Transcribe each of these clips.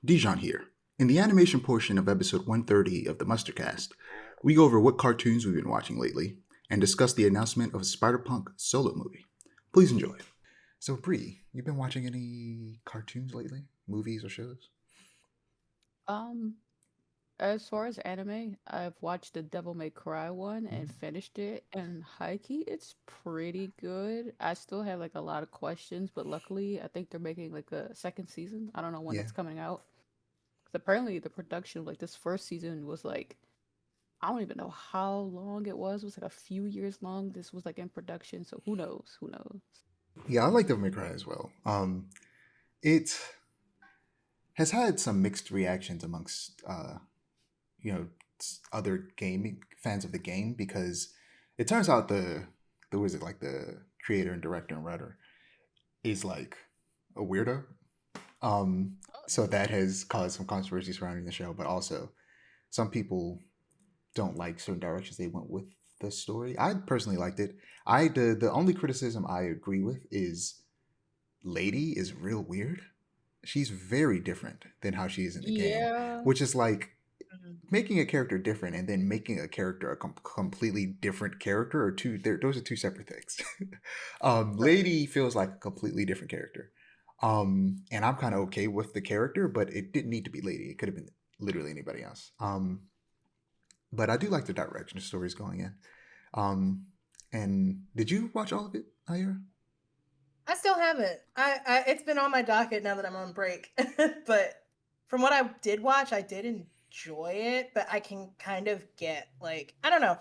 Dijon here. In the animation portion of episode 130 of the Mustercast, we go over what cartoons we've been watching lately and discuss the announcement of a Spider-Punk solo movie. Please enjoy. So, Bree, you been watching any cartoons lately? Movies or shows? Um, as far as anime, I've watched the Devil May Cry one and Mm. finished it, and Hikey, it's pretty good. I still have like a lot of questions, but luckily, I think they're making like a second season. I don't know when Yeah. it's coming out. 'Cause apparently, the production of like this first season was like I don't even know how long it was. It was like a few years long. This was like in production, so who knows? Who knows? Yeah, I like Devil May Cry as well. It has had some mixed reactions amongst you know other gaming fans of the game because it turns out the was it like the creator and director and writer is like a weirdo. Um, so that has caused some controversy surrounding the show, but also some people don't like certain directions they went with the story. I personally liked it. The only criticism I agree with is Lady is real weird. She's very different than how she is in the game, Yeah. which is like Mhm. making a character different and then making a character a completely different character or two. Those are two separate things. Right. Lady feels like a completely different character, and I'm kind of okay with the character, but it didn't need to be Lady. It could have been literally anybody else. But I do like the direction the story's going in. Um, and did you watch all of it, Ayra? I still haven't. It's been on my docket now that I'm on break. But from what I did watch, I did enjoy it, but I can kind of get like I don't know.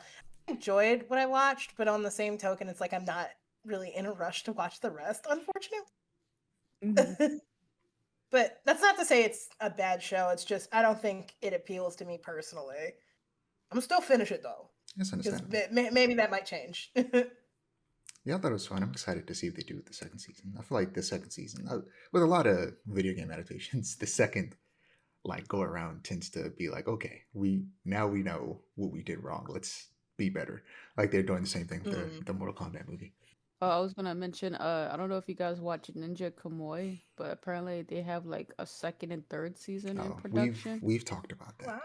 I enjoyed what I watched, but on the same token, it's like I'm not really in a rush to watch the rest, unfortunately. Hmm. But that's not to say it's a bad show. It's just I don't think it appeals to me personally. I'm still finish it though, That's because understandable. maybe that might change. Yeah, I thought it was fun. I'm excited to see what they do with the second season. I feel like the second season, with a lot of video game adaptations, the second like go around tends to be like, okay, we know what we did wrong. Let's be better. Like they're doing the same thing with Mm. the Mortal Kombat movie. I was gonna mention, I don't know if you guys watch Ninja Kamui, but apparently they have like a second and third season in Oh, production. we've talked about Wow.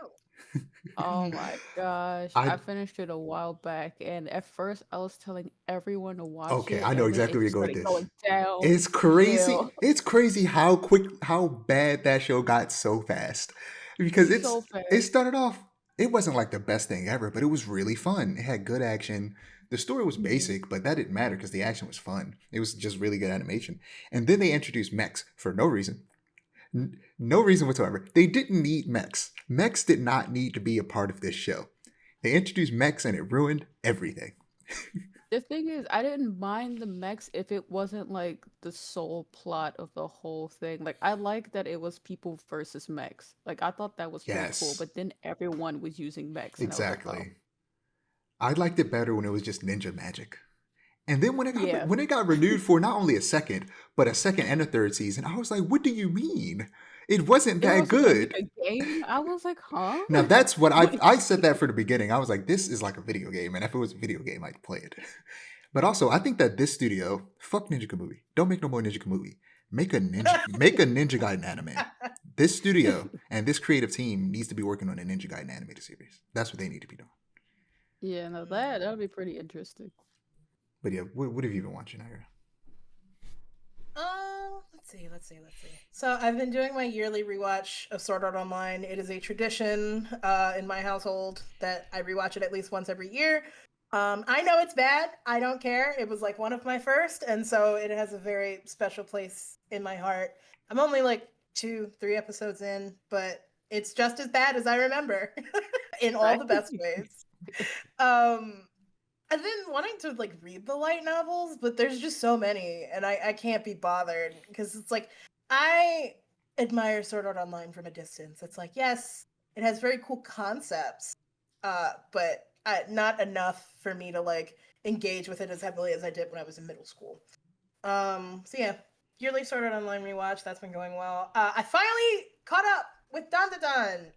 Oh my gosh, that. I finished it a while back, and at first I was telling everyone to watch Okay, it, I know and then exactly it where you just go with started this. going It's crazy. downhill It's crazy how bad that show got so fast. Because so it fast. started off it wasn't like the best thing ever, but it was really fun. It had good action. The story was Hmm. basic, but that didn't matter because the action was fun. It was just really good animation. And then they introduced mechs for no reason. No reason whatsoever. They didn't need mechs. Mechs did not need to be a part of this show. They introduced mechs and it ruined everything. The thing is, I didn't mind the mechs if it wasn't like the sole plot of the whole thing. Like, I like that it was people versus mechs. Like, I thought that was pretty cool, Yes, but then everyone was using mechs, and I was like, oh, exactly. I liked it better when it was just ninja magic. And then yeah. when it got renewed for not only a second, but a second and a third season, I was like, what do you mean? It wasn't They were that also gonna make good. a game. I was like, huh? Now that's what Like, I said that for the beginning. I was like, this is like a video game, and if it was a video game, I'd play it. But also, I think that this studio, fuck Ninja Kamui. Don't make no more Ninja Kamui. Make a Ninja Gaiden anime. This studio and this creative team needs to be working on a Ninja Gaiden animated series. That's what they need to be doing. yeah, no, that Mm. would be pretty interesting. But yeah, what have you been watching, Ira? Let's see. So I've been doing my yearly rewatch of Sword Art Online. It is a tradition in my household that I rewatch it at least once every year. I know it's bad. I don't care. It was like one of my first, and so it has a very special place in my heart. I'm only like 2, 3 episodes in, but it's just as bad as I remember in all Right? the best ways. Um, I've been wanting to like read the light novels, but there's just so many, and I can't be bothered because it's like I admire Sword Art Online from a distance. It's like yes, it has very cool concepts, but not enough for me to like engage with it as heavily as I did when I was in middle school. So yeah, yearly Sword Art Online rewatch that's been going well. I finally caught up with Don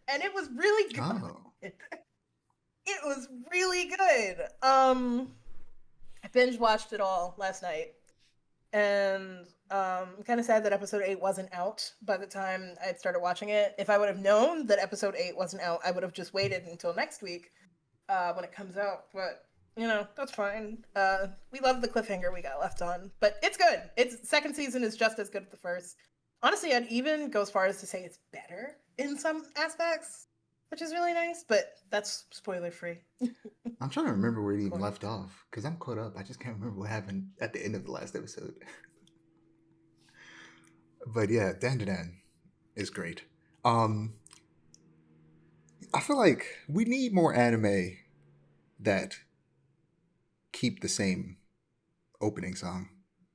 and it was really Oh, good. It was really good. I binge watched it all last night. and kind of sad that episode 8 wasn't out by the time I had started watching it. If I would have known that episode 8 wasn't out, I would have just waited until next week when it comes out. But that's fine. We love the cliffhanger we got left on, but it's good. Its second season is just as good as the first. Honestly, I'd even go as far as to say it's better in some aspects, which is really nice. But that's spoiler free. I'm trying to remember where it even left off because I'm caught up. I just can't remember what happened at the end of the last episode. But yeah, Dan is great. I feel like we need more anime that keep the same opening song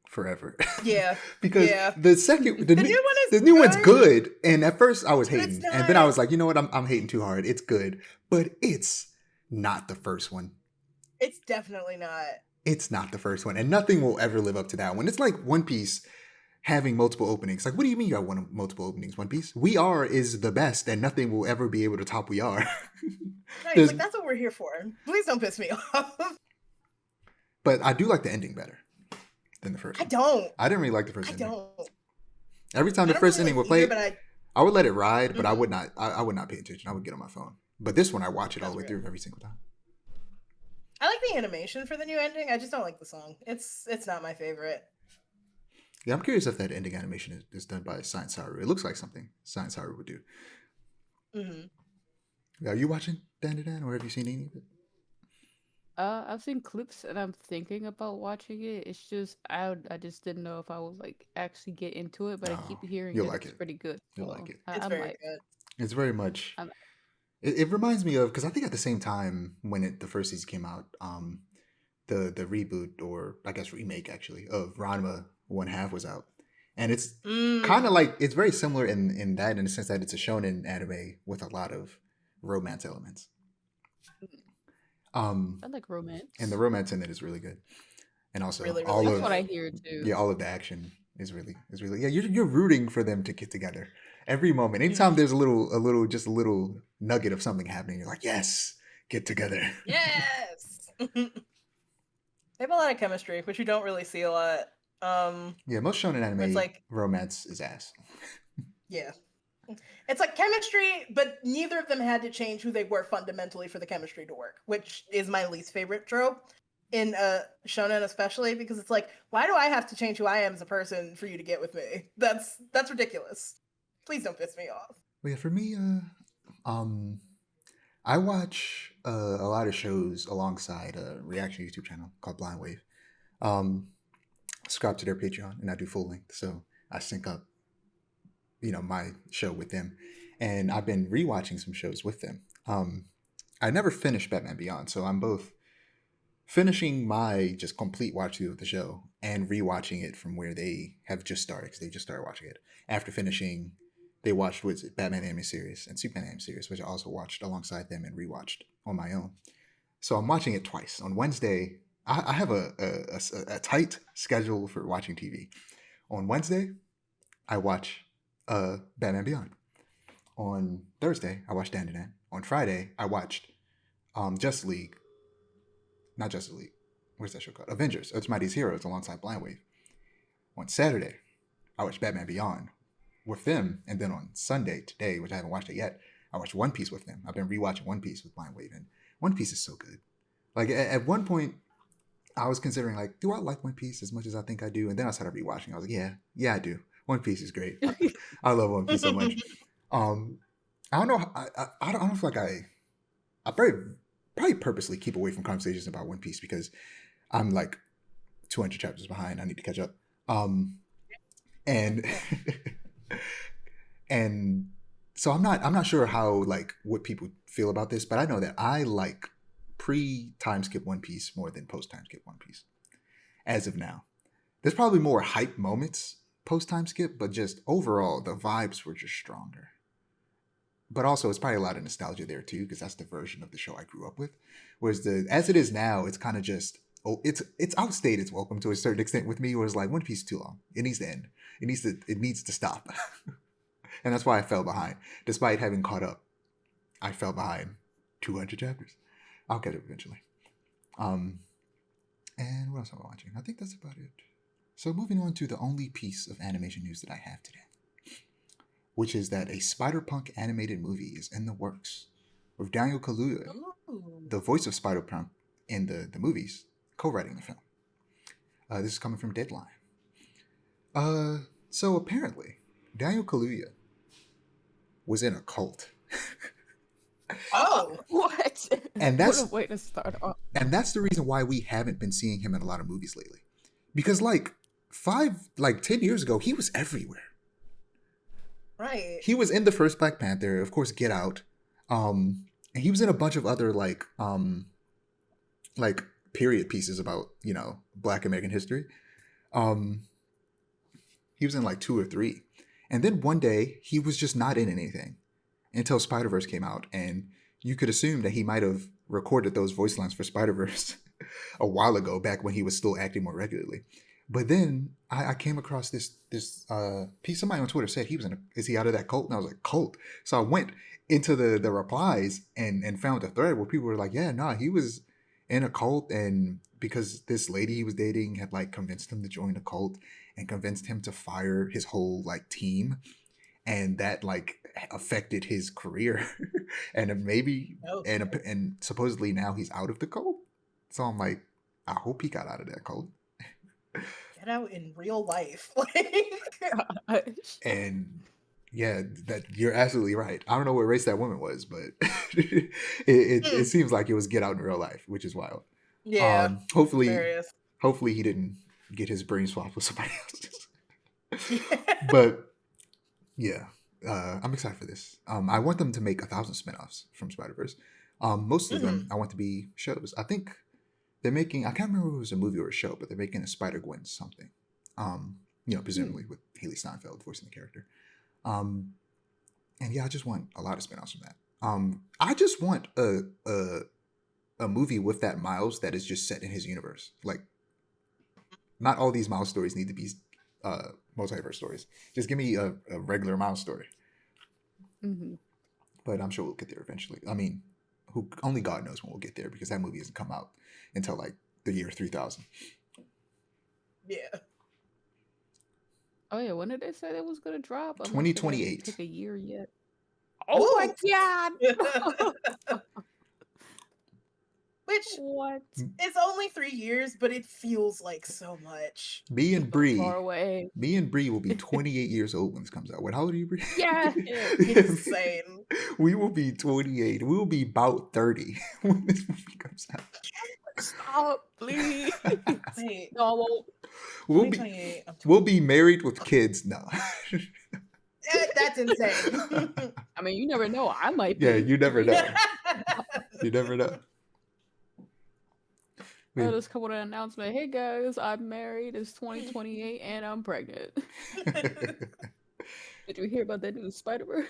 forever. Yeah, because yeah. the new one's good. And at first I was But hating, it's and then I not. was like, you know what? I'm hating too hard. It's good, but it's not the first one. It's definitely not. It's not the first one, and nothing will ever live up to that one. It's like One Piece having multiple openings. Like, what do you mean you got multiple openings? One Piece, We Are is the best, and nothing will ever be able to top We Are. Nice, There's- like that's what we're here for. Please don't piss me off. but I do like the ending better than the first I one. don't. I didn't really like the first I ending. don't. Every time I the don't first really ending would like either, play, but I would let it ride, but I Mhm. would not. I would not pay attention. I would get on my phone. But this one, I watch it all That's the way real. through every single time. I like the animation for the new ending. I just don't like the song. It's not my favorite. Yeah, I'm curious if that ending animation is done by Science Saru. It looks like something Science Saru would do. Mm-hmm. Are you watching Dan, or have you seen any of it? I've seen clips and I'm thinking about watching it. It's just I just didn't know if I would like actually get into it, but I keep hearing you'll that like it's it. pretty good. You'll So like it. It's I very might. good. It's very much. I'm, It reminds me of, because I think at the same time when the first season came out, the reboot, or I guess remake actually, of Ranma 1/2 was out, and it's kind of like, it's very similar in that, in the sense that it's a shonen anime with a lot of romance elements. I like romance. And the romance in it is really good, and also Really, really all good. That's of what I hear too. yeah, all of the action is really yeah. You're rooting for them to get together every moment. Anytime there's a little nugget of something happening, you're like, yes, get together. Yes. They have a lot of chemistry, which you don't really see a lot. Yeah, most shonen anime It's like, romance is ass. yeah. It's like chemistry, but neither of them had to change who they were fundamentally for the chemistry to work, which is my least favorite trope in shonen, especially because it's like, why do I have to change who I am as a person for you to get with me? That's ridiculous. Please don't piss me off. But yeah, for me, I watch a lot of shows alongside a reaction YouTube channel called Blind Wave. Subscribe to their Patreon, and I do full length, so I sync up, my show with them, and I've been rewatching some shows with them. I never finished Batman Beyond, so I'm both finishing my just complete watch through of the show and rewatching it from where they have just started, because they just started watching it after finishing. They watched Batman Anime Series and Superman Anime Series, which I also watched alongside them and rewatched on my own. So I'm watching it twice. On Wednesday, I have a tight schedule for watching TV. On Wednesday, I watch Batman Beyond. On Thursday, I watched Dan. On Friday, I watched Justice League. Not Justice League. What's that show called? Avengers, Earth's Mightiest Heroes, alongside Blind Wave. On Saturday, I watched Batman Beyond with them. And then on Sunday, today, which I haven't watched it yet, I watched One Piece with them. I've been rewatching One Piece with Blind Wave, and One Piece is so good. Like, at one point, I was considering, like, do I like One Piece as much as I think I do? And then I started rewatching. I was like, yeah, I do. One Piece is great. I love One Piece so much. I don't know. I don't feel like I probably purposely keep away from conversations about One Piece because I'm like 200 chapters behind. I need to catch up. And and so I'm not sure how, like, what people feel about this, but I know that I like pre-time skip One Piece more than post-time skip One Piece as of now. There's probably more hype moments post-time skip, but just overall the vibes were just stronger. But also, it's probably a lot of nostalgia there too, because that's the version of the show I grew up with. Whereas as it is now, it's kind of just, it's outstayed its welcome to a certain extent with me. Where it's like, One Piece is too long. It needs to end. It needs to stop. And that's why I fell behind, despite having caught up. I fell behind 200 chapters. I'll catch up eventually. And what else am I watching? I think that's about it. So moving on to the only piece of animation news that I have today, which is that a Spider-Punk animated movie is in the works, with Daniel Kaluuya, Ooh. the voice of Spider-Punk in the movies, co-writing the film. This is coming from Deadline. So apparently, Daniel Kaluuya was in a cult. Oh. What? And What a that's way to start off. and that's the reason why we haven't been seeing him in a lot of movies lately. Because 10 years ago, he was everywhere. Right. He was in the first Black Panther, of course, Get Out. And he was in a bunch of other like period pieces about, Black American history. Um he was in like two or three. And then one day he was just not in anything until Spider-Verse came out, and you could assume that he might have recorded those voice lines for Spider-Verse a while ago, back when he was still acting more regularly. But then I came across this piece. Somebody on Twitter said is he out of that cult? And I was like, cult. So I went into the replies and found a thread where people were like, yeah, nah, he was in a cult, and because this lady he was dating had like convinced him to join the cult and convinced him to fire his whole like team, and that like affected his career. And maybe Okay. and supposedly now he's out of the cult. So I'm like, I hope he got out of that cult. Get out in real life. Gosh. And yeah, that you're absolutely right. I don't know what race that woman was, but it Mm, seems like it was Get Out in real life, which is wild. yeah. Hopefully Hilarious. he didn't get his brain swapped with somebody else's. Yeah. But yeah, I'm excited for this. I want them to make 1,000 spinoffs from Spider-Verse. Most of them Mhm. I want to be shows. I think they're making. I can't remember if it was a movie or a show, but they're making a Spider-Gwen something. Presumably with Haley Steinfeld voicing the character. Um, and yeah, I just want a lot of spinoffs from that. I just want a movie with that Miles that is just set in his universe. Like, not all these Miles stories need to be multiverse stories. Just give me a regular Miles story. Hmm. But I'm sure we'll get there eventually. I mean, who only God knows when we'll get there, because that movie hasn't come out until like the year 3000. Yeah. Oh yeah, when did they say it was gonna drop? I'm not sure they didn't 2028. pick a year yet. Oh my god! Which What? it's only 3 years, but it feels like so much. Me It and feels far Bree, away. will be 28 years old when this comes out. What? How old are you, Bree? Yeah. Insane. We will be 28. We will be about 30 when this movie comes out. Stop, please. Wait, No, I won't. We'll be 2028. we'll be married with kids. No. That's insane. I mean, you never know. I might Yeah, be. you never know. You never know. I'll just come with an announcement. Hey guys, I'm married. It's 2028 and I'm pregnant. Did you hear about that new Spider-Verse?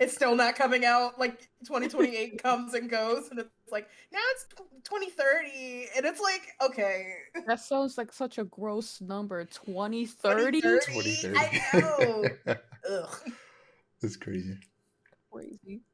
It's still not coming out. Like 2028 comes and goes, and it's like now it's 2030, and it's like okay, That sounds like such a gross number. 2030? 2030. I know. Ugh. That's crazy. Crazy.